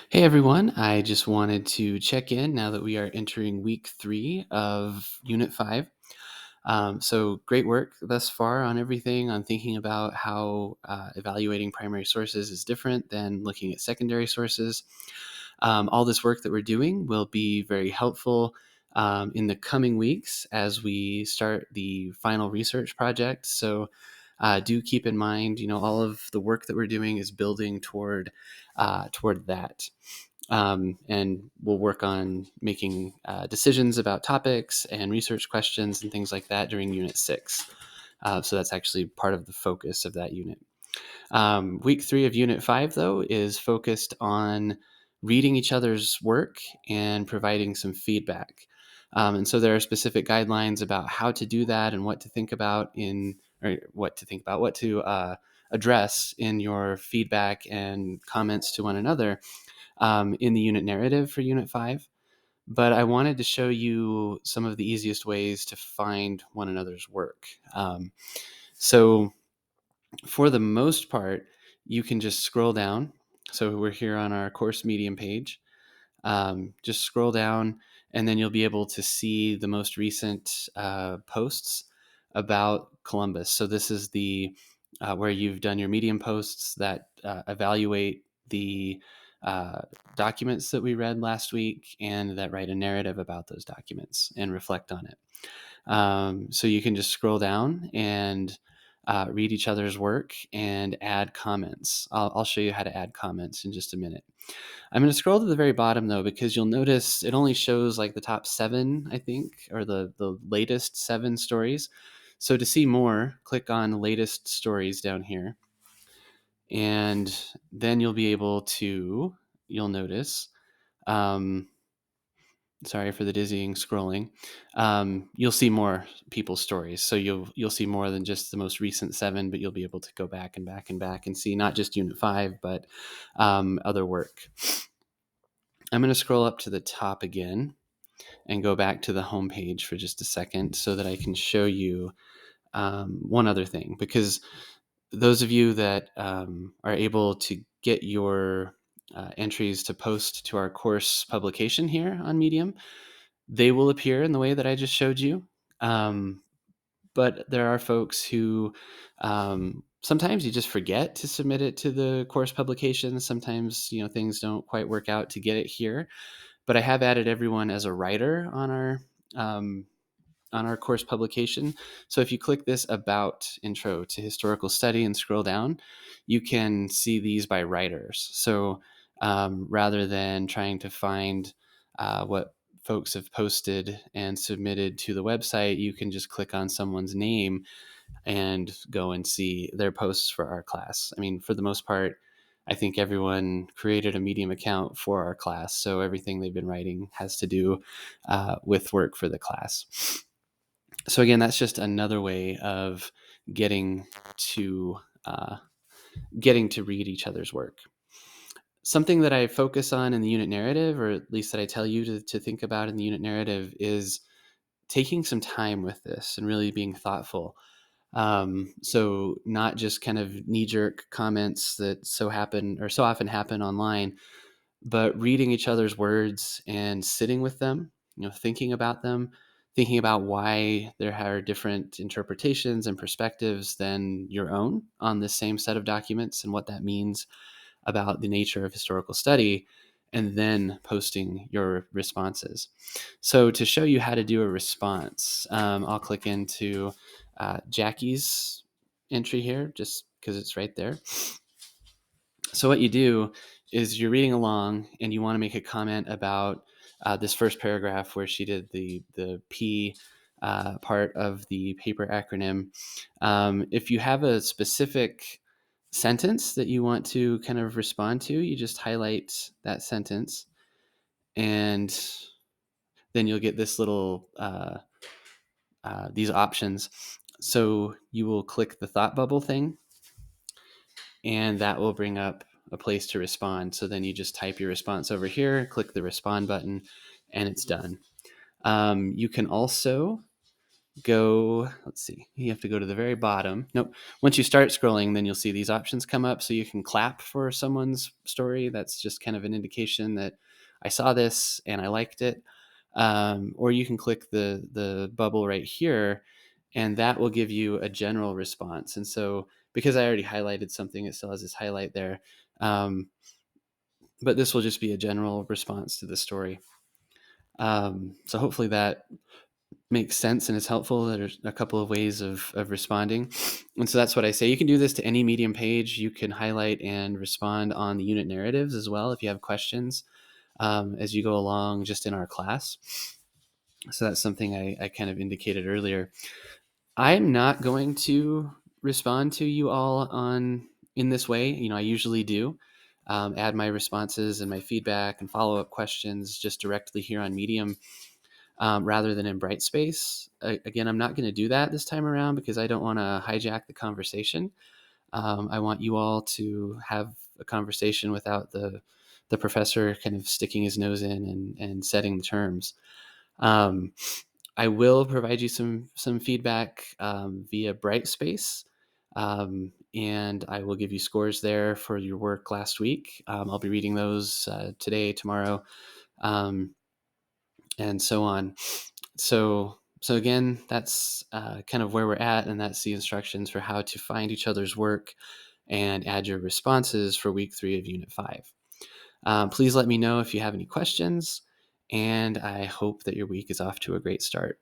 Hey everyone, I just wanted to check in now that we are entering week 3 of Unit 5. So great work thus far on everything, on thinking about how evaluating primary sources is different than looking at secondary sources. All this work that we're doing will be very helpful in the coming weeks as we start the final research project. So do keep in mind, all of the work that we're doing is building toward that. And we'll work on making decisions about topics and research questions and things like that during Unit 6. So that's actually part of the focus of that unit. Week 3 of Unit 5, though, is focused on reading each other's work and providing some feedback. And so there are specific guidelines about how to do that and what to think about what to address in your feedback and comments to one another in the unit narrative for Unit 5. But I wanted to show you some of the easiest ways to find one another's work. So for the most part, you can just scroll down. So we're here on our course Medium page. Just scroll down, and then you'll be able to see the most recent posts about Columbus. So this is the where you've done your Medium posts that evaluate the uh, documents that we read last week and that write a narrative about those documents and reflect on it. So you can just scroll down and read each other's work and add comments. I'll show you how to add comments in just a minute. I'm going to scroll to the very bottom though, because you'll notice it only shows like the top 7, I think, or the latest 7 stories. So to see more, click on latest stories down here. And then you'll notice, um, sorry for the dizzying scrolling. You'll see more people's stories, so you'll see more than just the most recent 7, but you'll be able to go back and back and back and see not just Unit 5, but other work. I'm going to scroll up to the top again and go back to the home page for just a second so that I can show you one other thing, because those of you that are able to get your entries to post to our course publication here on Medium, they will appear in the way that I just showed you. But there are folks who sometimes you just forget to submit it to the course publication. Sometimes things don't quite work out to get it here. But I have added everyone as a writer um, on our course publication. So if you click this About Intro to Historical Study and scroll down, you can see these by writers. So rather than trying to find what folks have posted and submitted to the website, you can just click on someone's name and go and see their posts for our class. I mean, for the most part, I think everyone created a Medium account for our class, so everything they've been writing has to do with work for the class. So again, that's just another way of getting to uh, getting to read each other's work. Something that I focus on in the unit narrative, or at least that I tell you to think about in the unit narrative, is taking some time with this and really being thoughtful. So not just kind of knee-jerk comments that so often happen online, but reading each other's words and sitting with them, thinking about them, thinking about why there are different interpretations and perspectives than your own on the same set of documents and what that means about the nature of historical study, and then posting your responses. So to show you how to do a response, I'll click into Jackie's entry here just because it's right there. So what you do is you're reading along and you want to make a comment about this first paragraph where she did the P part of the paper acronym. If you have a specific sentence that you want to kind of respond to, you just highlight that sentence, and then you'll get this little these options. So you will click the thought bubble thing, and that will bring up a place to respond. So then you just type your response over here, click the respond button, and it's done. You can also let's see, you have to go to the very bottom. Nope. Once you start scrolling, then you'll see these options come up. So you can clap for someone's story. That's just kind of an indication that I saw this and I liked it. Or you can click the bubble right here, and that will give you a general response. And so because I already highlighted something, it still has this highlight there. But this will just be a general response to the story. So hopefully that makes sense and is helpful. There's a couple of ways of responding. And so that's what I say. You can do this to any Medium page. You can highlight and respond on the unit narratives as well if you have questions as you go along just in our class. So that's something I kind of indicated earlier. I'm not going to respond to you all in this way. I usually do. Add my responses and my feedback and follow-up questions just directly here on Medium. Rather than in Brightspace. Again, I'm not going to do that this time around because I don't want to hijack the conversation. I want you all to have a conversation without the professor kind of sticking his nose in and setting the terms. I will provide you some feedback via Brightspace, and I will give you scores there for your work last week. I'll be reading those today, tomorrow, and so on. So again, that's kind of where we're at, and that's the instructions for how to find each other's work and add your responses for week 3 of Unit 5. Please let me know if you have any questions, and I hope that your week is off to a great start.